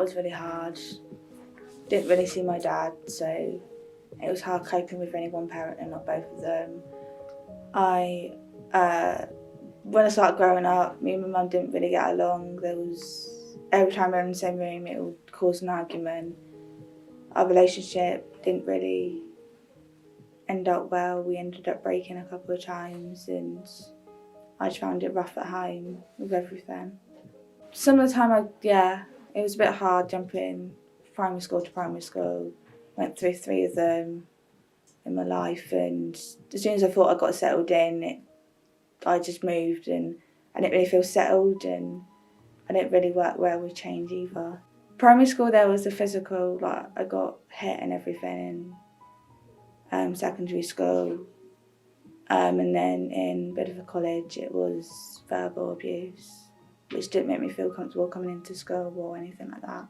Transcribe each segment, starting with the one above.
was really hard. Didn't really see my dad, so it was hard coping with only one parent and not both of them. When I started growing up, me and my mum didn't really get along. Every time we were in the same room, it would cause an argument. Our relationship didn't really end up well. We ended up breaking a couple of times, and I just found it rough at home with everything. Some of the time, it was a bit hard jumping primary school to primary school. Went through 3 of them in my life, and as soon as I thought I got settled in, I just moved, and I didn't really feel settled, and I didn't really work well with change either. Primary school, there was the physical, like I got hit and everything in secondary school, and then in Bedford College it was verbal abuse, which didn't make me feel comfortable coming into school or anything like that.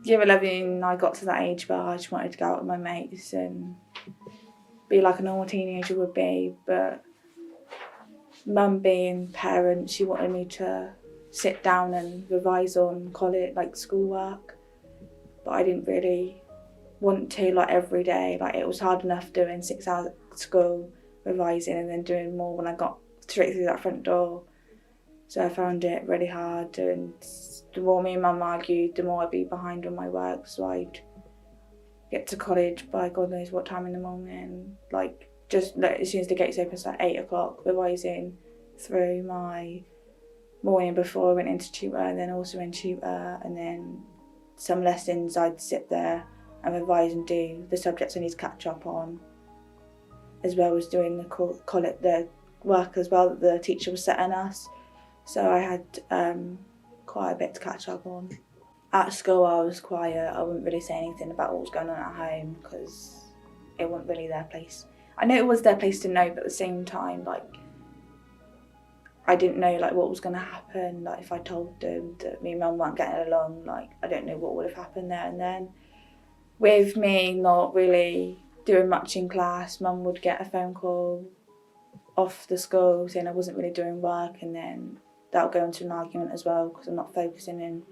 Year 11, I got to that age where I just wanted to go out with my mates and be like a normal teenager would be, but Mum being parent, she wanted me to sit down and revise on college, like schoolwork, but I didn't really want to, like every day. Like it was hard enough doing 6 hours at school, revising, and then doing more when I got straight through that front door. So I found it really hard, and the more me and Mum argued, the more I'd be behind on my work, so I'd get to college by God knows what time in the morning, just as soon as the gates open, it's like 8 o'clock, revising through my morning before I went into tutor, and then also in tutor, and then some lessons I'd sit there and revise and do the subjects I need to catch up on, as well as doing the work as well that the teacher was setting us. So I had quite a bit to catch up on. At school I was quiet. I wouldn't really say anything about what was going on at home because it wasn't really their place. I know it was their place to know, but at the same time, I didn't know what was going to happen. If I told them that me and Mum weren't getting along, I don't know what would have happened there and then. With me not really doing much in class, Mum would get a phone call off the school saying I wasn't really doing work, and then that would go into an argument as well because I'm not focusing in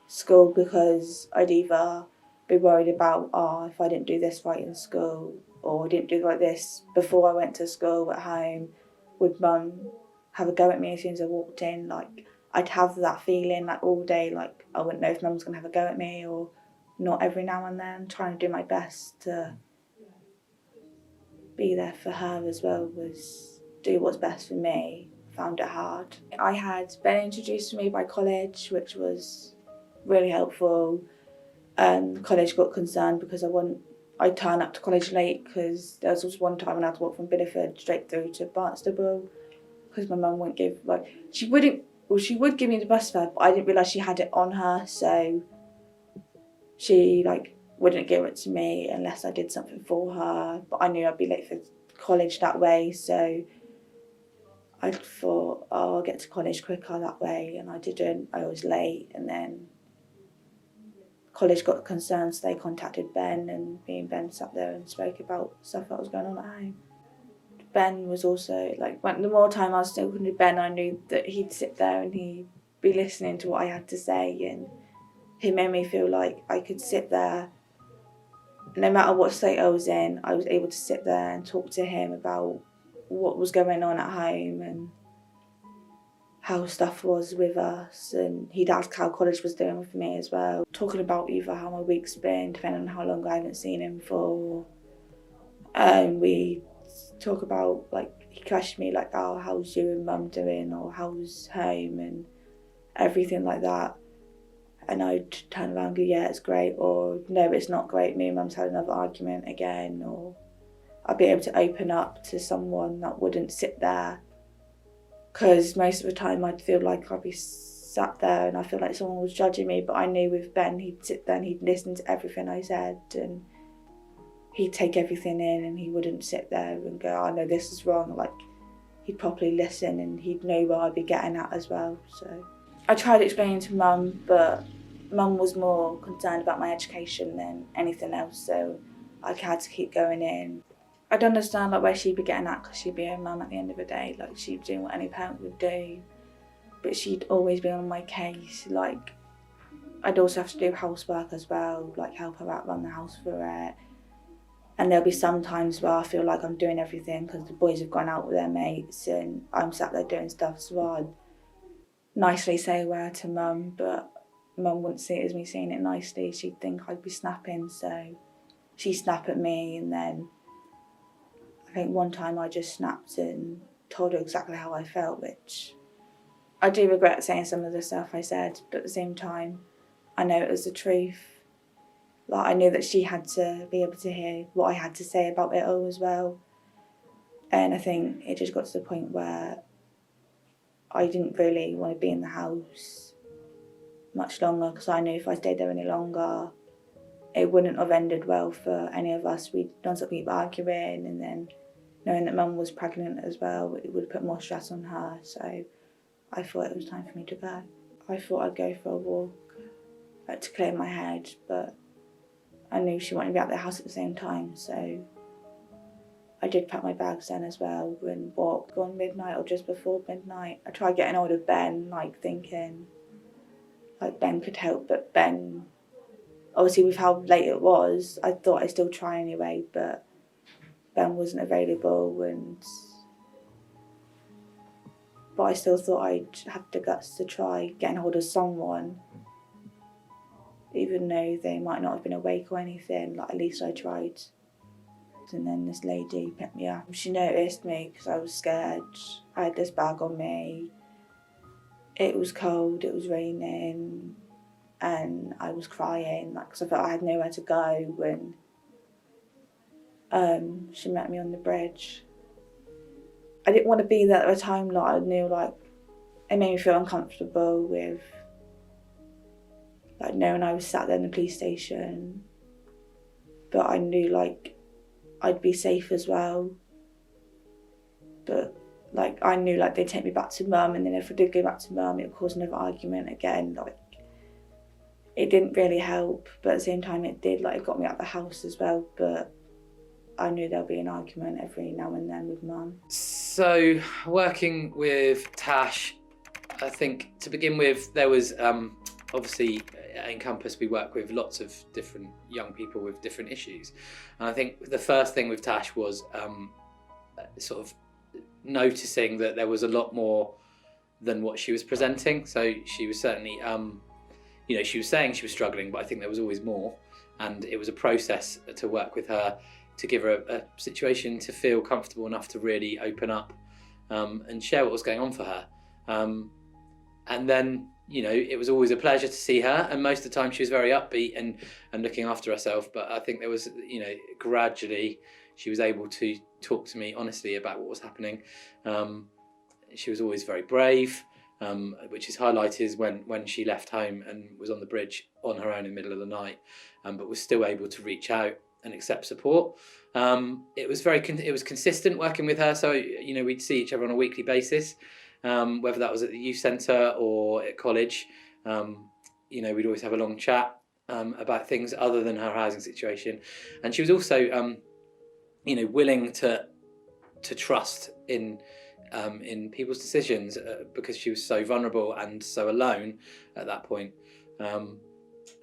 school, because I'd either be worried about, if I didn't do this right in school, or I didn't do like this before I went to school at home, would Mum have a go at me as soon as I walked in? I'd have that feeling all day, I wouldn't know if Mum was going to have a go at me or not every now and then. Trying to do my best to be there for her as well, was do what's best for me. Found it hard. I had Ben introduced to me by college, which was really helpful. College got concerned because I turn up to college late, because there was one time when I had to walk from Bideford straight through to Barnstable because my mum wouldn't give, she would give me the bus fare, but I didn't realise she had it on her, so she wouldn't give it to me unless I did something for her. But I knew I'd be late for college that way, so I thought, I'll get to college quicker that way, and I didn't. I was late, and then college got concerned, so they contacted Ben, and me and Ben sat there and spoke about stuff that was going on at home. Ben was also, the more time I was talking to Ben, I knew that he'd sit there and he'd be listening to what I had to say, and he made me feel like I could sit there. No matter what state I was in, I was able to sit there and talk to him about what was going on at home and how stuff was with us, and he'd ask how college was doing with me as well. Talking about either how my week's been, depending on how long I haven't seen him for. We talk about, he questioned me how's you and Mum doing, or how's home and everything like that. And I'd turn around and go, yeah, it's great, or no, it's not great, me and Mum's had another argument again, or I'd be able to open up to someone that wouldn't sit there, because most of the time I'd feel like I'd be sat there and I feel like someone was judging me. But I knew with Ben, he'd sit there and he'd listen to everything I said, and he'd take everything in, and he wouldn't sit there and go, oh no, this is wrong. He'd properly listen, and he'd know where I'd be getting at as well. So I tried explaining to Mum, but Mum was more concerned about my education than anything else, so I had to keep going in. I'd understand where she'd be getting at, because she'd be her mum at the end of the day. She'd be doing what any parent would do, but she'd always be on my case. I'd also have to do housework as well, like help her out around the house for it. And there'll be some times where I feel like I'm doing everything because the boys have gone out with their mates and I'm sat there doing stuff, so I'd nicely say a word to Mum, but Mum wouldn't see it as me saying it nicely. She'd think I'd be snapping, so she'd snap at me, and then I think one time I just snapped and told her exactly how I felt, which I do regret saying some of the stuff I said, but at the same time, I know it was the truth. Like, I knew that she had to be able to hear what I had to say about it all as well. And I think it just got to the point where I didn't really want to be in the house much longer, because I knew if I stayed there any longer, it wouldn't have ended well for any of us. We'd non-stop keep arguing, and then knowing that Mum was pregnant as well, it would have put more stress on her. So I thought it was time for me to go. I thought I'd go for a walk to clear my head, but I knew she wanted to be out of the house at the same time, so I did pack my bags then as well and walk on midnight or just before midnight. I tried getting hold of Ben, like thinking like Ben could help, but Ben, obviously with how late it was, I thought I'd still try anyway, but Ben wasn't available, but I still thought I'd have the guts to try getting hold of someone. Even though they might not have been awake or anything, like at least I tried. And then this lady picked me up. She noticed me because I was scared. I had this bag on me. It was cold, it was raining, and I was crying, like, because I felt I had nowhere to go. And she met me on the bridge. I didn't want to be there at the time. Like, I knew, like, it made me feel uncomfortable with, like, knowing I was sat there in the police station, but I knew, like, I'd be safe as well. But, like, I knew, like, they'd take me back to Mum, and then if I did go back to Mum, it would cause another argument again. Like, it didn't really help, but at the same time it did, like, it got me out of the house as well. But I knew there'll be an argument every now and then with Mum. So, working with Tash, I think to begin with, there was obviously in Campus we work with lots of different young people with different issues, and I think the first thing with Tash was sort of noticing that there was a lot more than what she was presenting. So she was certainly she was saying she was struggling, but I think there was always more, and it was a process to work with her to give her a situation to feel comfortable enough to really open up and share what was going on for her. And then, it was always a pleasure to see her, and most of the time she was very upbeat and looking after herself. But I think there was, gradually she was able to talk to me honestly about what was happening. She was always very brave, which is highlighted when she left home and was on the bridge on her own in the middle of the night, but was still able to reach out and accept support. It was consistent working with her, so we'd see each other on a weekly basis. Whether that was at the youth centre or at college, we'd always have a long chat about things other than her housing situation. And she was also, willing to trust in people's decisions because she was so vulnerable and so alone at that point.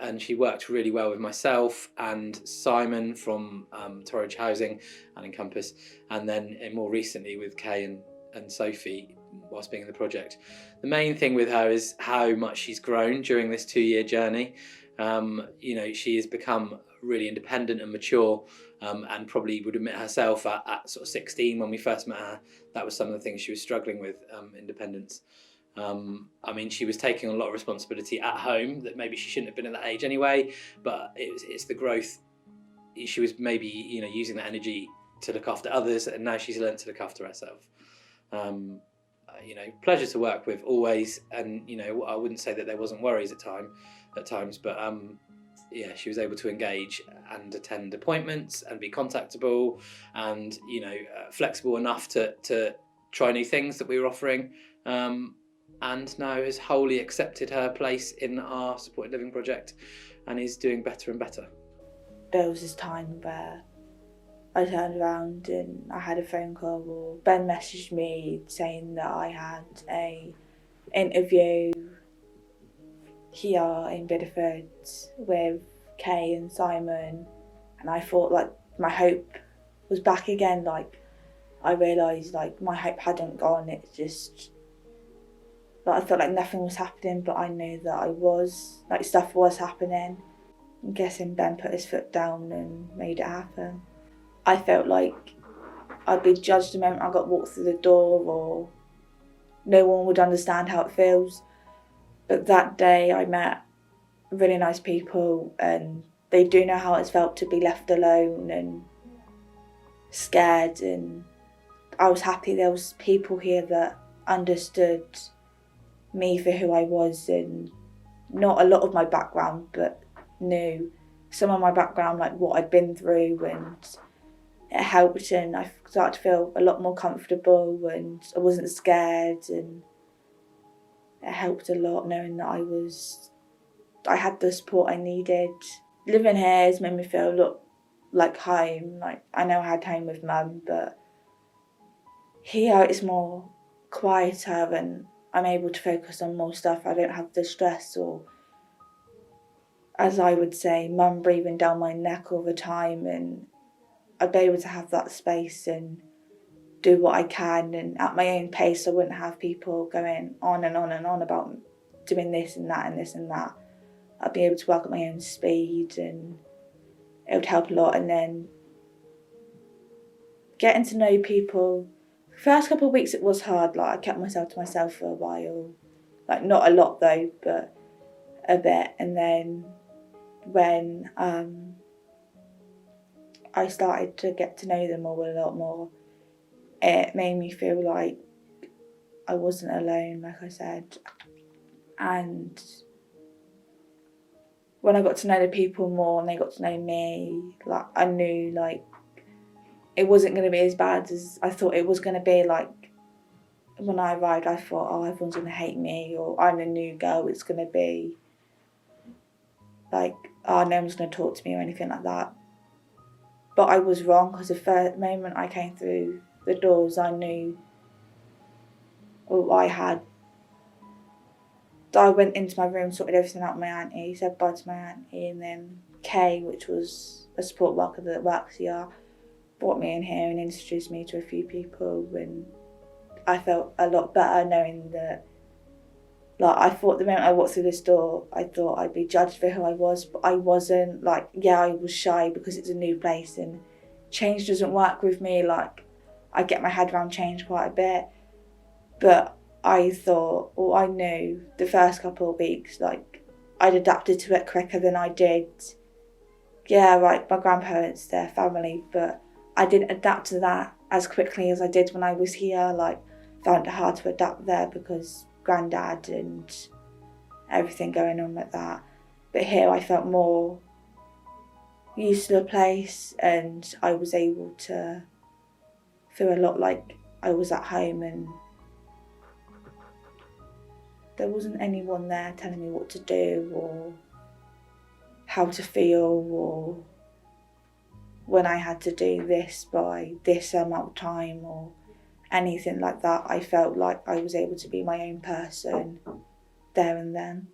And she worked really well with myself and Simon from Torridge Housing and Encompass, and then more recently with Kay and Sophie whilst being in the project. The main thing with her is how much she's grown during this 2-year journey. She has become really independent and mature, and probably would admit herself at sort of 16 when we first met her, that was some of the things she was struggling with, independence. She was taking a lot of responsibility at home that maybe she shouldn't have been at that age anyway, but it's the growth. She was maybe, using that energy to look after others, and now she's learned to look after herself. Pleasure to work with always, and I wouldn't say that there wasn't worries at times, but she was able to engage and attend appointments and be contactable and flexible enough to try new things that we were offering, and now has wholly accepted her place in our supported living project and is doing better and better. There was this time where I turned around and I had a phone call, or Ben messaged me saying that I had a interview here in Bideford with Kay and Simon, and I thought like my hope was back again. Like I realised like my hope hadn't gone. It's just like I felt like nothing was happening, but I knew that I was, like stuff was happening. I'm guessing Ben put his foot down and made it happen. I felt like I'd be judged the moment I got walked through the door, or no one would understand how it feels. But that day I met really nice people, and they do know how it's felt to be left alone and scared, and I was happy there was people here that understood me for who I was, and not a lot of my background, but knew some of my background, like what I'd been through, and it helped, and I started to feel a lot more comfortable and I wasn't scared, and it helped a lot knowing that I had the support I needed. Living here has made me feel a lot like home. Like I know I had home with Mum, but here it's more quieter and I'm able to focus on more stuff. I don't have the stress, or as I would say, Mum breathing down my neck all the time, and I'd be able to have that space and do what I can, and at my own pace. I wouldn't have people going on and on and on about doing this and that and this and that. I'd be able to work at my own speed, and it would help a lot. And then getting to know people, the first couple of weeks it was hard. Like I kept myself to myself for a while, like not a lot though, but a bit. And then when I started to get to know them all a lot more, it made me feel like I wasn't alone, like I said. And when I got to know the people more and they got to know me, like I knew like it wasn't going to be as bad as I thought it was going to be. Like when I arrived, I thought, oh, everyone's going to hate me, or I'm a new girl, it's going to be like, oh, no one's going to talk to me or anything like that. But I was wrong, because the first moment I came through the doors, I knew I went into my room, sorted everything out with my auntie, said bye to my auntie, and then Kay, which was a support worker that works here, brought me in here and introduced me to a few people, and I felt a lot better knowing that, like, I thought the moment I walked through this door, I thought I'd be judged for who I was, but I wasn't. Like, yeah, I was shy because it's a new place and change doesn't work with me. Like, I get my head around change quite a bit, but I thought, well, I knew the first couple of weeks, like, I'd adapted to it quicker than I did. Yeah, right, my grandparents, their family, but I didn't adapt to that as quickly as I did when I was here. Like, found it hard to adapt there because granddad and everything going on like that. But here I felt more used to the place, and I was able to feel a lot like I was at home, and there wasn't anyone there telling me what to do or how to feel, or when I had to do this by this amount of time or anything like that. I felt like I was able to be my own person there and then.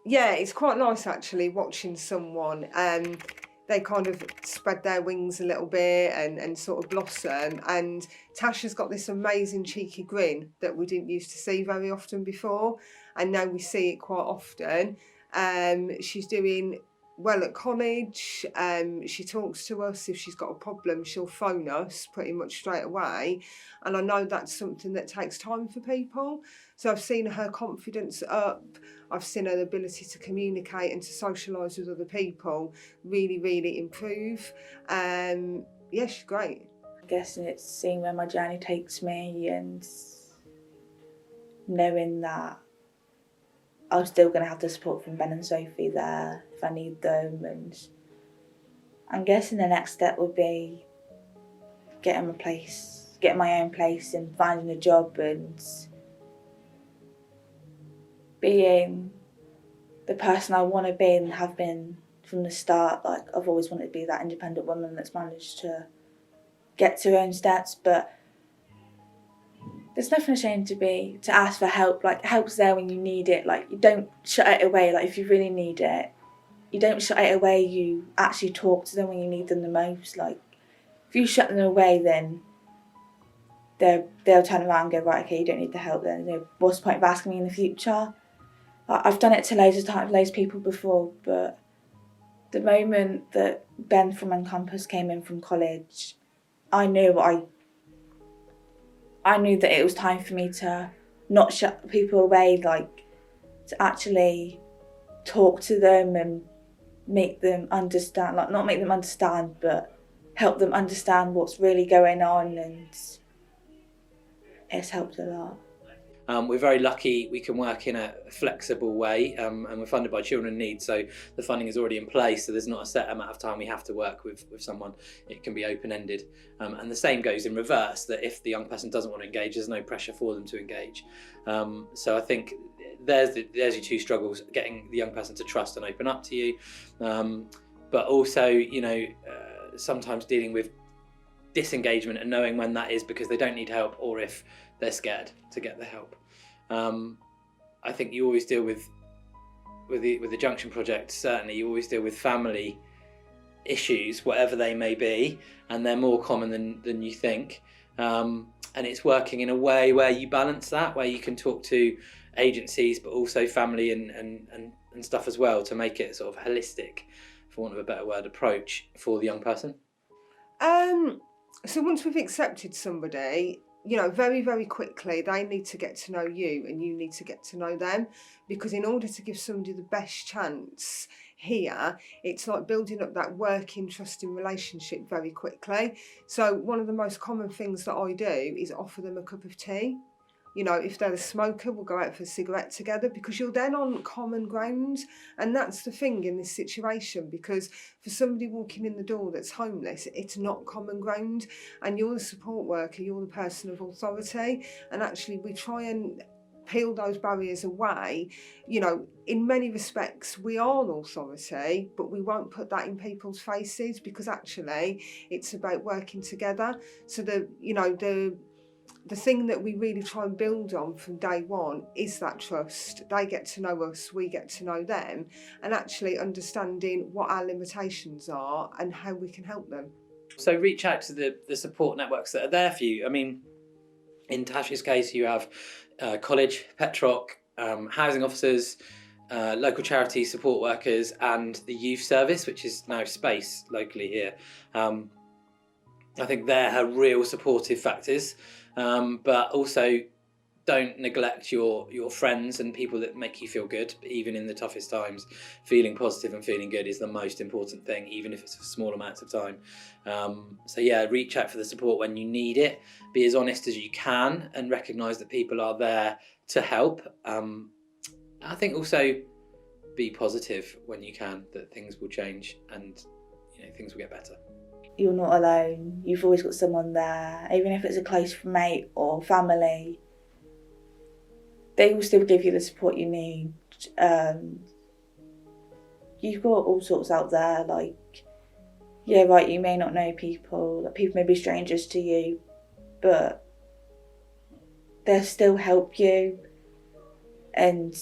Yeah, it's quite nice actually watching someone they kind of spread their wings a little bit and sort of blossom. And Tasha's got this amazing cheeky grin that we didn't used to see very often before, and now we see it quite often. She's doing well at college. She talks to us. If she's got a problem, she'll phone us pretty much straight away. And I know that's something that takes time for people. So I've seen her confidence up. I've seen her ability to communicate and to socialise with other people really, really improve. Yeah, she's great. I guess it's seeing where my journey takes me and knowing that I'm still going to have the support from Ben and Sophie there if I need them. And I'm guessing the next step would be getting my own place and finding a job and being the person I want to be and have been from the start. Like, I've always wanted to be that independent woman that's managed to get to her own steps, but there's nothing ashamed to ask for help. Like, help's there when you need it. Like, you don't shut it away. Like, if you really need it, you don't shut it away. You actually talk to them when you need them the most. Like, if you shut them away, then they'll turn around and go, right, okay, you don't need the help then. You know, what's the point of asking me in the future? Like, I've done it to loads of times, loads of people before, but the moment that Ben from Encompass came in from college, I knew that it was time for me to not shut people away, like, to actually talk to them and make them understand, like, not make them understand, but help them understand what's really going on, and it's helped a lot. We're very lucky we can work in a flexible way, and we're funded by Children in Need, so the funding is already in place, so there's not a set amount of time we have to work with someone. It can be open-ended, and the same goes in reverse, that if the young person doesn't want to engage, there's no pressure for them to engage. So I think there's your two struggles: getting the young person to trust and open up to you, but also, you know, sometimes dealing with disengagement and knowing when that is because they don't need help or if they're scared to get the help. I think you always deal with the Junction Project, certainly you always deal with family issues, whatever they may be, and they're more common than you think. And it's working in a way where you balance that, where you can talk to agencies but also family and stuff as well, to make it sort of holistic, for want of a better word, approach for the young person. So once we've accepted somebody, you know, very, very quickly, they need to get to know you and you need to get to know them, because in order to give somebody the best chance here, it's like building up that working, trusting relationship very quickly. So one of the most common things that I do is offer them a cup of tea. You know, if they're a smoker, we'll go out for a cigarette together, because you're then on common ground. And that's the thing in this situation, because for somebody walking in the door that's homeless, it's not common ground. And you're the support worker, you're the person of authority. And actually we try and peel those barriers away. You know, in many respects, we are authority, but we won't put that in people's faces, because actually it's about working together. So the thing that we really try and build on from day one is that trust. They get to know us, we get to know them, and actually understanding what our limitations are and how we can help them. So reach out to the support networks that are there for you. I mean, in Tasha's case, you have college, Petroc, housing officers, local charity support workers, and the youth service, which is now Space locally here. I think they're real supportive factors. But also don't neglect your friends and people that make you feel good, even in the toughest times. Feeling positive and feeling good is the most important thing, even if it's for small amounts of time. So yeah, reach out for the support when you need it. Be as honest as you can and recognise that people are there to help. I think also be positive when you can, that things will change and, you know, things will get better. You're not alone. You've always got someone there, even if it's a close mate or family. They will still give you the support you need. You've got all sorts out there, like, yeah, right, you may not know people, like, people may be strangers to you, but they'll still help you. And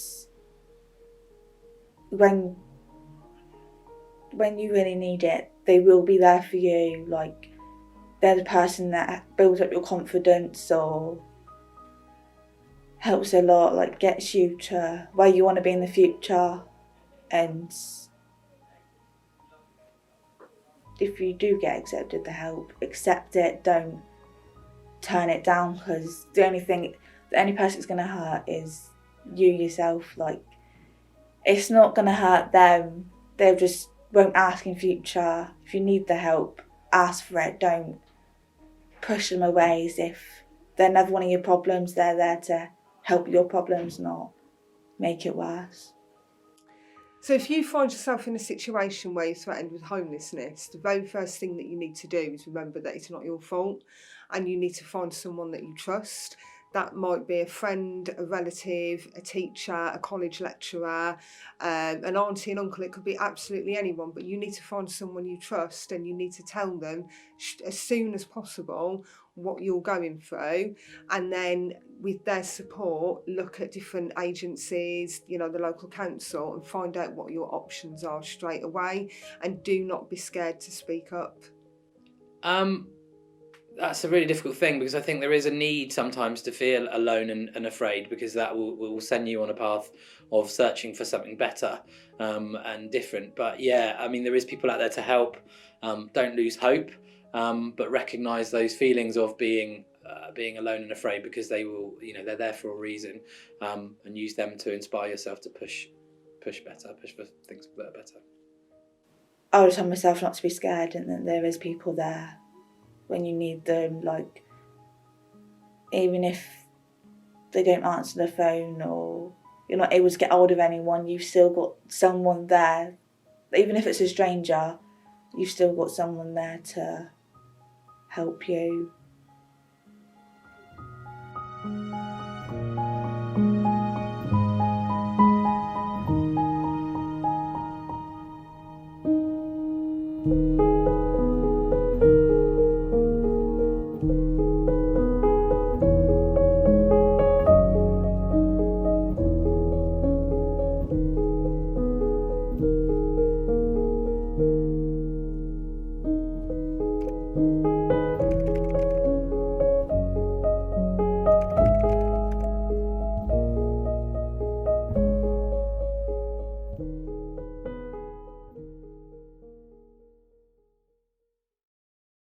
when you really need it, they will be there for you. Like, they're the person that builds up your confidence or helps a lot, like gets you to where you want to be in the future. And if you do get accepted the help, accept it, don't turn it down, because the only person that's going to hurt is you yourself. Like, it's not going to hurt them, they'll just won't ask in future. If you need the help, ask for it. Don't push them away as if they're never one of your problems. They're there to help your problems, not make it worse. So if you find yourself in a situation where you're threatened with homelessness, the very first thing that you need to do is remember that it's not your fault, and you need to find someone that you trust. That might be a friend, a relative, a teacher, a college lecturer, an auntie, an uncle. It could be absolutely anyone, but you need to find someone you trust, and you need to tell them as soon as possible what you're going through, and then with their support look at different agencies, you know, the local council, and find out what your options are straight away, and do not be scared to speak up. That's a really difficult thing, because I think there is a need sometimes to feel alone and afraid, because that will send you on a path of searching for something better and different. But yeah, I mean, there is people out there to help. Don't lose hope, but recognise those feelings of being alone and afraid, because they will, you know, they're there for a reason, and use them to inspire yourself to push better, push for things that are better. I would tell myself not to be scared, and that there is people there when you need them. Like, even if they don't answer the phone or you're not able to get hold of anyone, you've still got someone there. Even if it's a stranger, you've still got someone there to help you.